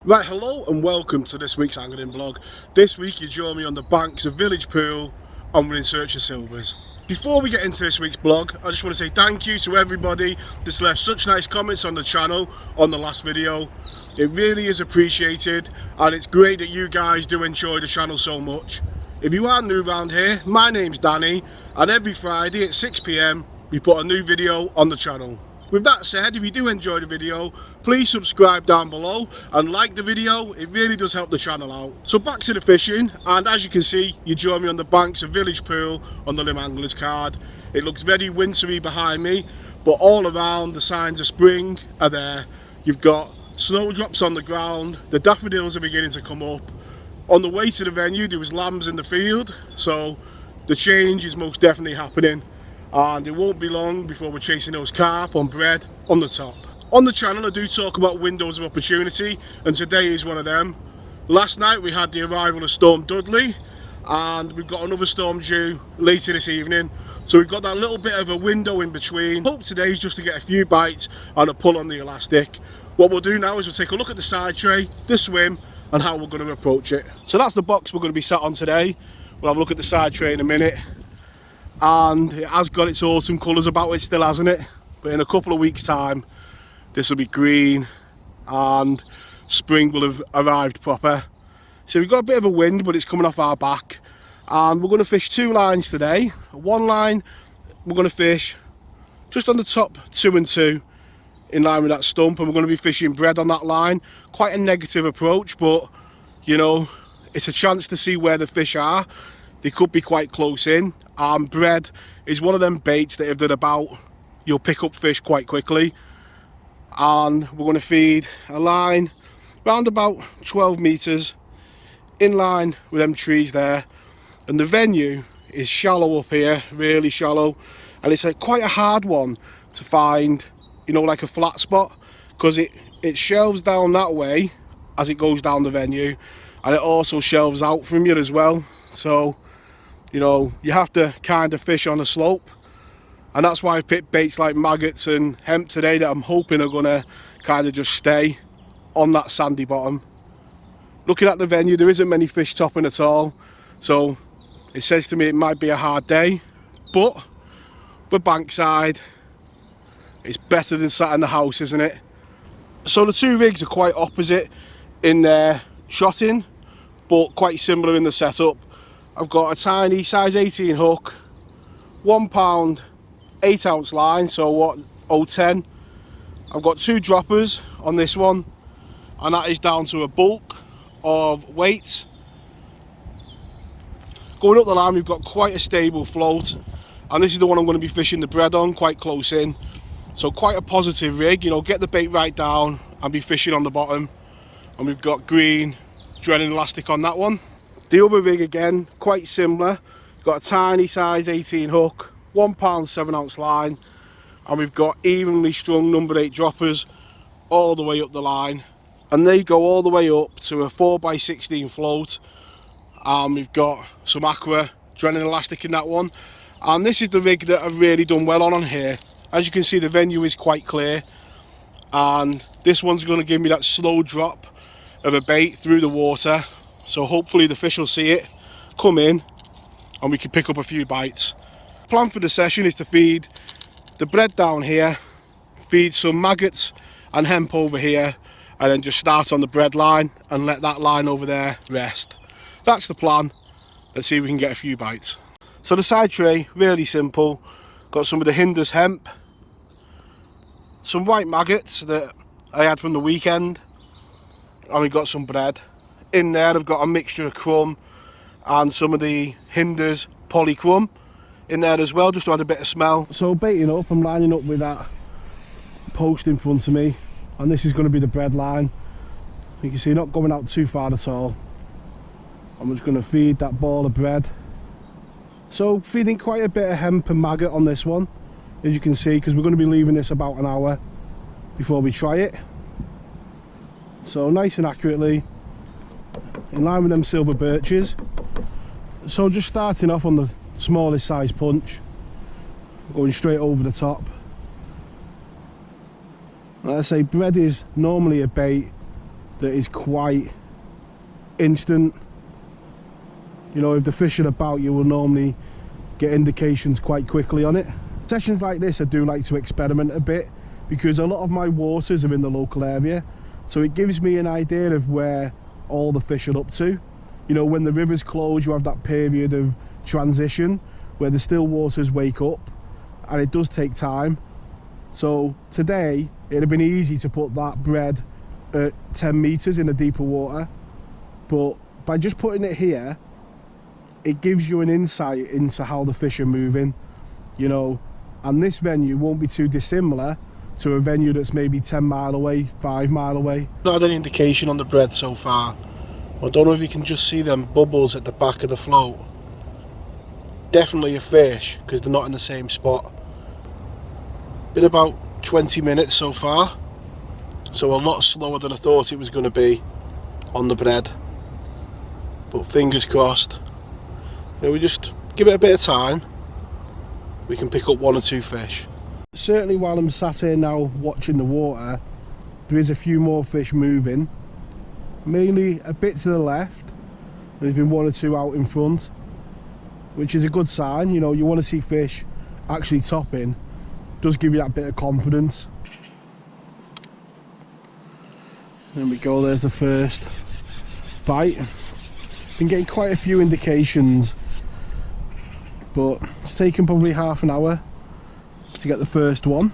Right, hello and welcome to this week's angling vlog. This week you join me on the banks of Village Pool and we're in search of silvers. Before we get into this week's vlog, I just want to say thank you to everybody that's left such nice comments on the channel on the last video. It really is appreciated and it's great that you guys do enjoy the channel so much. If you are new around here, my name's Danny and every Friday at 6 PM we put a new video on the channel. With that said, if you do enjoy the video, please subscribe down below and like the video. It really does help the channel out. So back to the fishing, and as you can see, you join me on the banks of Village Pool on the Limb Anglers card. It looks very wintry behind me, but all around the signs of spring are there. You've got snowdrops on the ground, the daffodils are beginning to come up. On the way to the venue there was lambs in the field, so the change is most definitely happening. And it won't be long before we're chasing those carp on bread on the top. On the channel I do talk about windows of opportunity, and today is one of them. Last night we had the arrival of Storm Dudley and we've got another storm due later this evening, so we've got that little bit of a window in between. Hope today is just to get a few bites and a pull on the elastic. What we'll do now is we'll take a look at the side tray, the swim, and how we're going to approach it. So that's the box we're going to be sat on today. We'll have a look at the side tray in a minute. And it has got its autumn colours about it still, hasn't it? But in a couple of weeks time this will be green and spring will have arrived proper. So we've got a bit of a wind, but it's coming off our back, and we're going to fish two lines today. One line we're going to fish just on the top 2 and 2 in line with that stump, and we're going to be fishing bread on that line. Quite a negative approach, but you know, it's a chance to see where the fish are. They could be quite close in. Bread is one of them baits that if they're about, you'll pick up fish quite quickly. And we're going to feed a line round about 12 metres in line with them trees there. And the venue is shallow up here, really shallow, and it's quite a hard one to find, you know, like a flat spot, because it shelves down that way as it goes down the venue, and it also shelves out from you as well. So you know, you have to kind of fish on a slope, and that's why I picked baits like maggots and hemp today that I'm hoping are going to kind of just stay on that sandy bottom. Looking at the venue, there isn't many fish topping at all, so it says to me it might be a hard day, but we're Bankside. It's better than sat in the house, isn't it? So the two rigs are quite opposite in their shotting, but quite similar in the setup. I've got a tiny size 18 hook, £1 8-ounce line, so what, 0.10. I've got two droppers on this one, and that is down to a bulk of weight. Going up the line we've got quite a stable float, and this is the one I'm going to be fishing the bread on, quite close in. So quite a positive rig, you know, get the bait right down and be fishing on the bottom. And we've got green drenning elastic on that one. The other rig again, quite similar. Got a tiny size 18 hook, £1 7-ounce line, and we've got evenly strung number 8 droppers all the way up the line, and they go all the way up to a 4x16 float. And we've got some aqua drenning elastic in that one, and this is the rig that I've really done well on here. As you can see, the venue is quite clear, and this one's going to give me that slow drop of a bait through the water. So hopefully the fish will see it, come in, and we can pick up a few bites. Plan for the session is to feed the bread down here, feed some maggots and hemp over here, and then just start on the bread line and let that line over there rest. That's the plan. Let's see if we can get a few bites. So the side tray, really simple. Got some of the Hinders hemp, some white maggots that I had from the weekend, and we got some bread. In there I've got a mixture of crumb and some of the Hinders poly crumb in there as well, just to add a bit of smell. So baiting up, I'm lining up with that post in front of me, and this is going to be the bread line. You can see not going out too far at all. I'm just going to feed that ball of bread. So feeding quite a bit of hemp and maggot on this one, as you can see, because we're going to be leaving this about an hour before we try it. So nice and accurately in line with them silver birches. So just starting off on the smallest size punch, going straight over the top. Like I say, bread is normally a bait that is quite instant. You know, if the fish are about, you will normally get indications quite quickly on it. Sessions like this, I do like to experiment a bit, because a lot of my waters are in the local area, so it gives me an idea of where all the fish are up to. You know, when the rivers close, you have that period of transition where the still waters wake up, and it does take time. So today it'd have been easy to put that bread at 10 meters in the deeper water, but by just putting it here, it gives you an insight into how the fish are moving, you know. And this venue won't be too dissimilar to a venue that's maybe 10 mile away, 5 mile away. Not had any indication on the bread so far. I don't know if you can just see them bubbles at the back of the float. Definitely a fish, because they're not in the same spot. Been about 20 minutes so far, so a lot slower than I thought it was going to be on the bread, but fingers crossed. You know, we just give it a bit of time, we can pick up 1 or 2 fish. Certainly while I'm sat here now watching the water, there is a few more fish moving, mainly a bit to the left. There's been 1 or 2 out in front, which is a good sign. You know, you want to see fish actually topping. Does give you that bit of confidence. There we go, there's the first bite. Been getting quite a few indications, but it's taken probably half an hour to get the first one.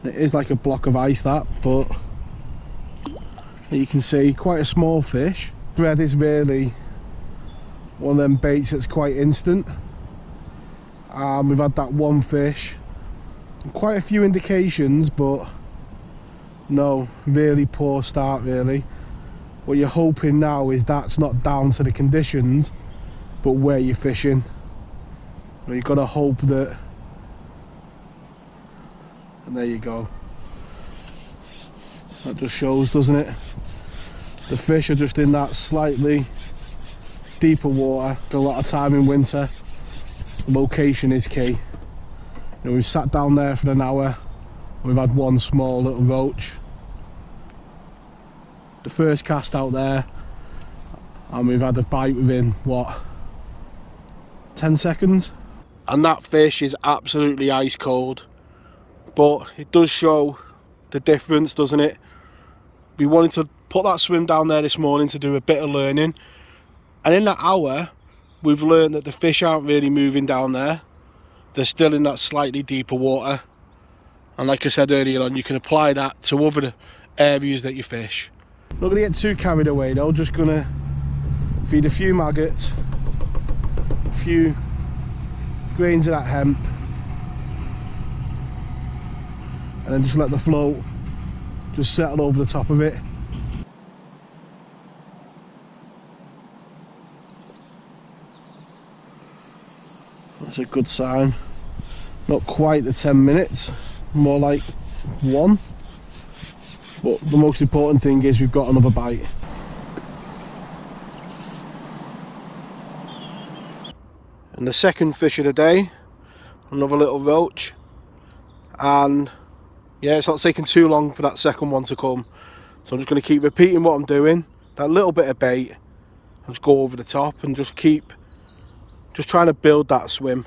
It is like a block of ice, that, but you can see quite a small fish. Bread is really one of them baits that's quite instant. We've had that 1 fish, quite a few indications, but no, really poor start really. What you're hoping now is that's not down to the conditions, but where you're fishing. You've got to hope that, and there you go. That just shows, doesn't it? The fish are just in that slightly deeper water. A lot of time in winter, location is key. You know, we've sat down there for an hour, we've had 1 small little roach. The first cast out there, and we've had a bite within, what, 10 seconds? And that fish is absolutely ice cold, but it does show the difference, doesn't it? We wanted to put that swim down there this morning to do a bit of learning, and in that hour we've learned that the fish aren't really moving down there. They're still in that slightly deeper water, and like I said earlier on, you can apply that to other areas that you fish. Not going to get too carried away though, just going to feed a few maggots, a few grains of that hemp, and then just let the float just settle over the top of it. That's a good sign. Not quite the 10 minutes, more like 1. But the most important thing is we've got another bite. And the second fish of the day, another little roach. And yeah, it's not taking too long for that second one to come. So I'm just going to keep repeating what I'm doing. That little bit of bait, I'll just go over the top and just trying to build that swim.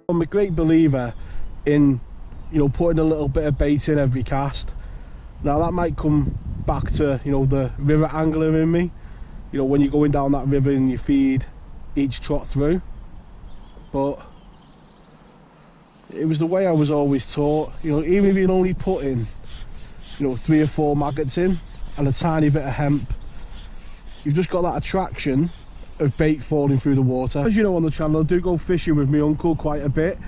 I'm a great believer in, you know, putting a little bit of bait in every cast. Now that might come back to, you know, the river angler in me, you know, when you're going down that river and you feed each trot through, but it was the way I was always taught. You know, even if you're only putting, you know, 3 or 4 maggots in and a tiny bit of hemp, you've just got that attraction of bait falling through the water. As you know on the channel, I do go fishing with my uncle quite a bit,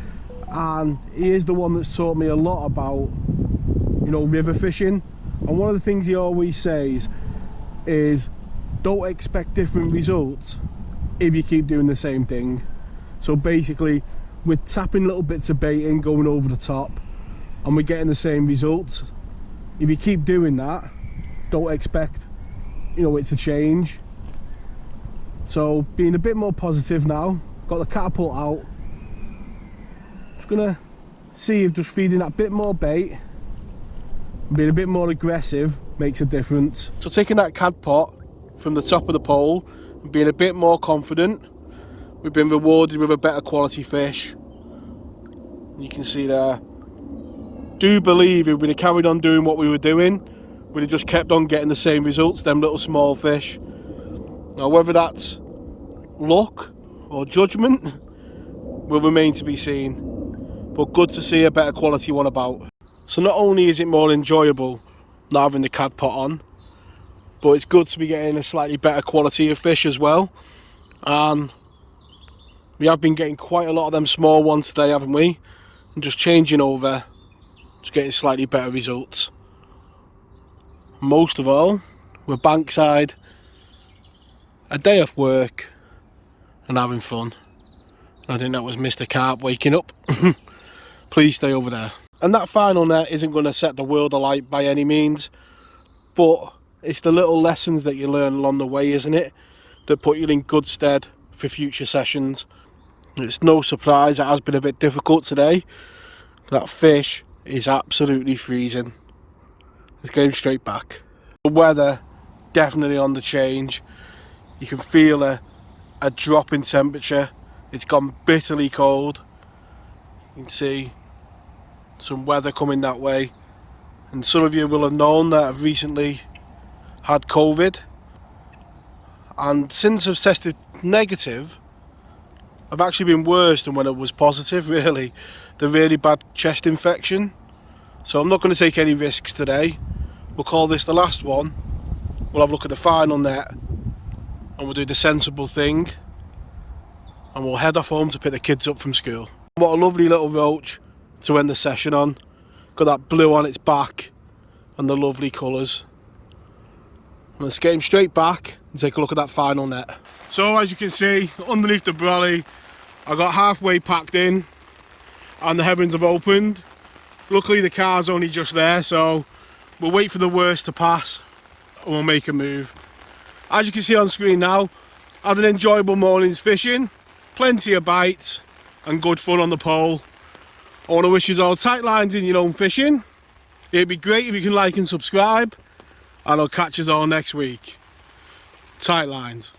and he is the one that's taught me a lot about, you know, river fishing. And one of the things he always says is don't expect different results if you keep doing the same thing. So basically we're tapping little bits of bait in, going over the top, and we're getting the same results. If you keep doing that, don't expect, you know, it to change. So being a bit more positive now, got the catapult out, just gonna see if just feeding that bit more bait, being a bit more aggressive makes a difference. So taking that cad pot from the top of the pole and being a bit more confident, we've been rewarded with a better quality fish. You can see there. Do believe if we'd have carried on doing what we were doing, we'd have just kept on getting the same results, them little small fish. Now whether that's luck or judgment will remain to be seen, but good to see a better quality one about. So not only is it more enjoyable not having the cad pot on, but it's good to be getting a slightly better quality of fish as well. And we have been getting quite a lot of them small ones today, haven't we? And just changing over, just getting slightly better results. Most of all, we're Bankside, a day off work and having fun. I think that was Mr. Carp waking up. Please stay over there. And that final net isn't going to set the world alight by any means, but it's the little lessons that you learn along the way, isn't it, that put you in good stead for future sessions. It's no surprise it has been a bit difficult today. That fish is absolutely freezing. Let's get him straight back. The weather definitely on the change. You can feel a drop in temperature. It's gone bitterly cold. You can see some weather coming that way, and some of you will have known that I've recently had COVID, and since I've tested negative I've actually been worse than when I was positive, really. The really bad chest infection. So I'm not going to take any risks today. We'll call this the last one. We'll have a look at the final net and we'll do the sensible thing, and we'll head off home to pick the kids up from school. What a lovely little roach to end the session on. Got that blue on its back and the lovely colours. Let's get him straight back and take a look at that final net. So as you can see, underneath the brolly, I got halfway packed in and the heavens have opened. Luckily the car's only just there, so we'll wait for the worst to pass and we'll make a move. As you can see on screen now, had an enjoyable morning's fishing, plenty of bites and good fun on the pole. I want to wish you all tight lines in your own fishing. It'd be great if you can like and subscribe, and I'll catch us all next week. Tight lines.